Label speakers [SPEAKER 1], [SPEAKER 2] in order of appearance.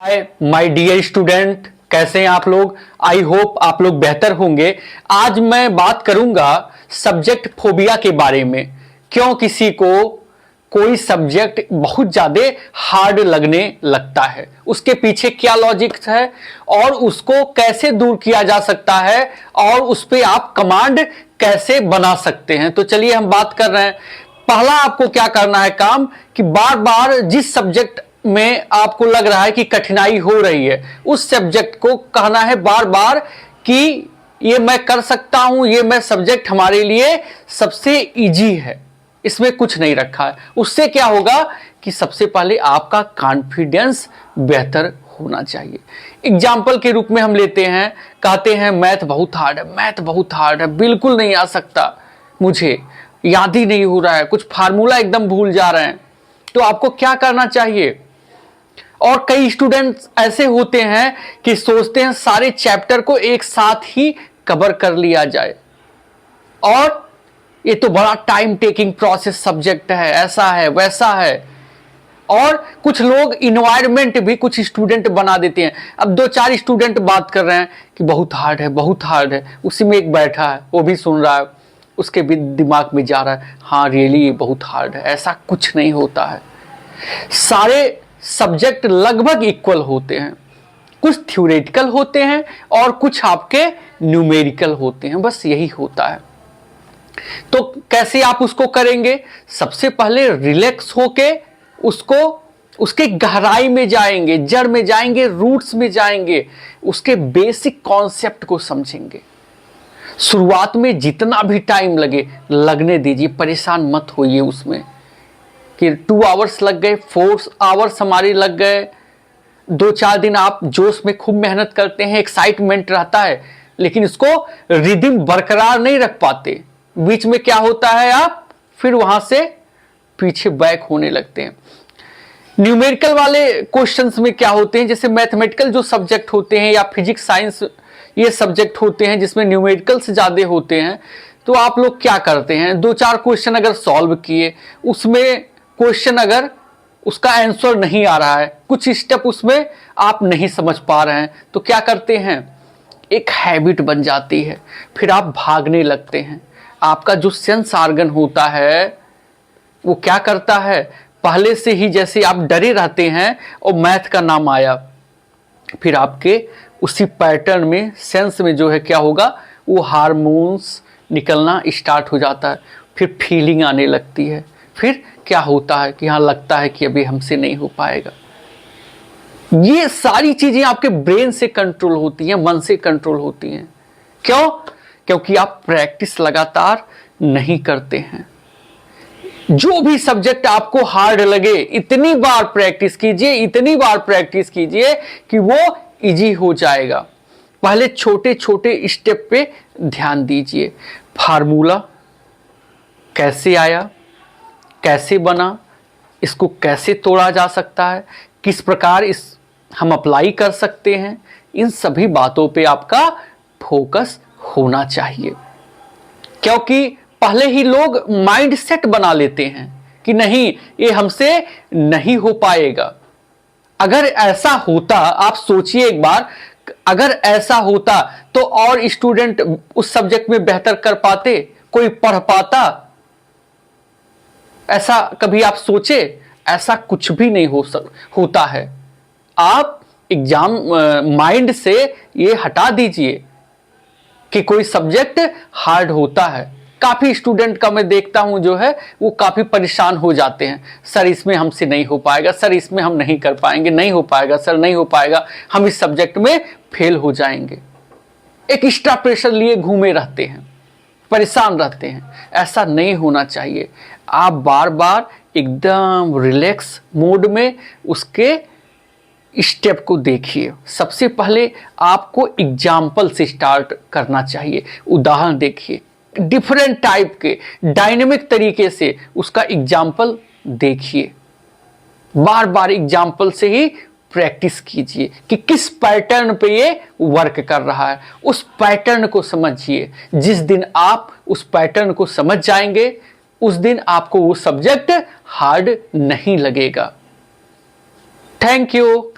[SPEAKER 1] Hi my dear student, कैसे हैं आप लोग। आई होप आप लोग बेहतर होंगे। आज मैं बात करूंगा सब्जेक्ट फोबिया के बारे में। क्यों किसी को कोई सब्जेक्ट बहुत ज्यादा हार्ड लगने लगता है, उसके पीछे क्या लॉजिक है और उसको कैसे दूर किया जा सकता है और उस पर आप कमांड कैसे बना सकते हैं। तो चलिए हम बात कर रहे हैं। पहला आपको क्या करना है काम कि बार बार जिस सब्जेक्ट में आपको लग रहा है कि कठिनाई हो रही है उस सब्जेक्ट को कहना है बार बार कि ये मैं कर सकता हूं, ये मैं सब्जेक्ट हमारे लिए सबसे इजी है, इसमें कुछ नहीं रखा है। उससे क्या होगा कि सबसे पहले आपका कॉन्फिडेंस बेहतर होना चाहिए। एग्जाम्पल के रूप में हम लेते हैं, कहते हैं मैथ बहुत हार्ड है, मैथ बहुत हार्ड है, बिल्कुल नहीं आ सकता, मुझे याद ही नहीं हो रहा है, कुछ फार्मूला एकदम भूल जा रहे हैं। तो आपको क्या करना चाहिए। और कई स्टूडेंट्स ऐसे होते हैं कि सोचते हैं सारे चैप्टर को एक साथ ही कवर कर लिया जाए और ये तो बड़ा टाइम टेकिंग प्रोसेस सब्जेक्ट है, ऐसा है वैसा है। और कुछ लोग इन्वायरमेंट भी कुछ स्टूडेंट बना देते हैं। अब दो चार स्टूडेंट बात कर रहे हैं कि बहुत हार्ड है, बहुत हार्ड है, उसी में एक बैठा है वो भी सुन रहा है, उसके भी दिमाग में जा रहा है हाँ रियली ये बहुत हार्ड है। ऐसा कुछ नहीं होता है। सारे सब्जेक्ट लगभग इक्वल होते हैं, कुछ थ्योरेटिकल होते हैं और कुछ आपके न्यूमेरिकल होते हैं, बस यही होता है। तो कैसे आप उसको करेंगे। सबसे पहले रिलैक्स होके उसको उसके गहराई में जाएंगे, जड़ में जाएंगे, रूट्स में जाएंगे, उसके बेसिक कॉन्सेप्ट को समझेंगे। शुरुआत में जितना भी टाइम लगे लगने दीजिए, परेशान मत होइए उसमें कि 2 आवर्स लग गए, 4 आवर्स हमारे लग गए। 2-4 दिन आप जोश में खूब मेहनत करते हैं, एक्साइटमेंट रहता है, लेकिन इसको रिदम बरकरार नहीं रख पाते। बीच में क्या होता है, आप फिर वहां से पीछे बैक होने लगते हैं। न्यूमेरिकल वाले क्वेश्चंस में क्या होते हैं, जैसे मैथमेटिकल जो सब्जेक्ट होते हैं या फिजिक्स साइंस ये सब्जेक्ट होते हैं जिसमें न्यूमेरिकल से ज्यादा होते हैं, तो आप लोग क्या करते हैं 2-4 क्वेश्चन अगर सॉल्व किए, उसमें क्वेश्चन अगर उसका आंसर नहीं आ रहा है, कुछ स्टेप उसमें आप नहीं समझ पा रहे हैं, तो क्या करते हैं एक हैबिट बन जाती है, फिर आप भागने लगते हैं। आपका जो सेंस ऑर्गन होता है वो क्या करता है, पहले से ही जैसे आप डरे रहते हैं और मैथ का नाम आया, फिर आपके उसी पैटर्न में सेंस में जो है क्या होगा, वो हार्मोन्स निकलना स्टार्ट हो जाता है, फिर फीलिंग आने लगती है, फिर क्या होता है कि हाँ लगता है कि अभी हमसे नहीं हो पाएगा। ये सारी चीजें आपके ब्रेन से कंट्रोल होती हैं, मन से कंट्रोल होती हैं। क्यों? क्योंकि आप प्रैक्टिस लगातार नहीं करते हैं। जो भी सब्जेक्ट आपको हार्ड लगे इतनी बार प्रैक्टिस कीजिए, इतनी बार प्रैक्टिस कीजिए कि वो इजी हो जाएगा। पहले छोटे छोटे स्टेप पे ध्यान दीजिए। फार्मूला कैसे आया, कैसे बना, इसको कैसे तोड़ा जा सकता है, किस प्रकार इस हम अप्लाई कर सकते हैं, इन सभी बातों पे आपका फोकस होना चाहिए। क्योंकि पहले ही लोग माइंड सेट बना लेते हैं कि नहीं ये हमसे नहीं हो पाएगा। अगर ऐसा होता, आप सोचिए एक बार, अगर ऐसा होता तो और स्टूडेंट उस सब्जेक्ट में बेहतर कर पाते, कोई पढ़ पाता। ऐसा कभी आप सोचे? ऐसा कुछ भी नहीं होता है। आप एग्जाम माइंड से ये हटा दीजिए कि कोई सब्जेक्ट हार्ड होता है। काफी स्टूडेंट का मैं देखता हूं जो है वो काफी परेशान हो जाते हैं, सर इसमें हमसे नहीं हो पाएगा, सर इसमें हम नहीं कर पाएंगे, नहीं हो पाएगा सर, नहीं हो पाएगा, हम इस सब्जेक्ट में फेल हो जाएंगे। एक एक्स्ट्रा प्रेशर लिए घूमे रहते हैं, परेशान रहते हैं। ऐसा नहीं होना चाहिए। आप बार बार एकदम रिलैक्स मोड में उसके स्टेप को देखिए। सबसे पहले आपको एग्जाम्पल से स्टार्ट करना चाहिए। उदाहरण देखिए, डिफरेंट टाइप के डायनेमिक तरीके से उसका एग्जाम्पल देखिए। बार बार एग्जाम्पल से ही प्रैक्टिस कीजिए कि किस पैटर्न पे ये वर्क कर रहा है, उस पैटर्न को समझिए। जिस दिन आप उस पैटर्न को समझ जाएंगे उस दिन आपको वो सब्जेक्ट हार्ड नहीं लगेगा। Thank you.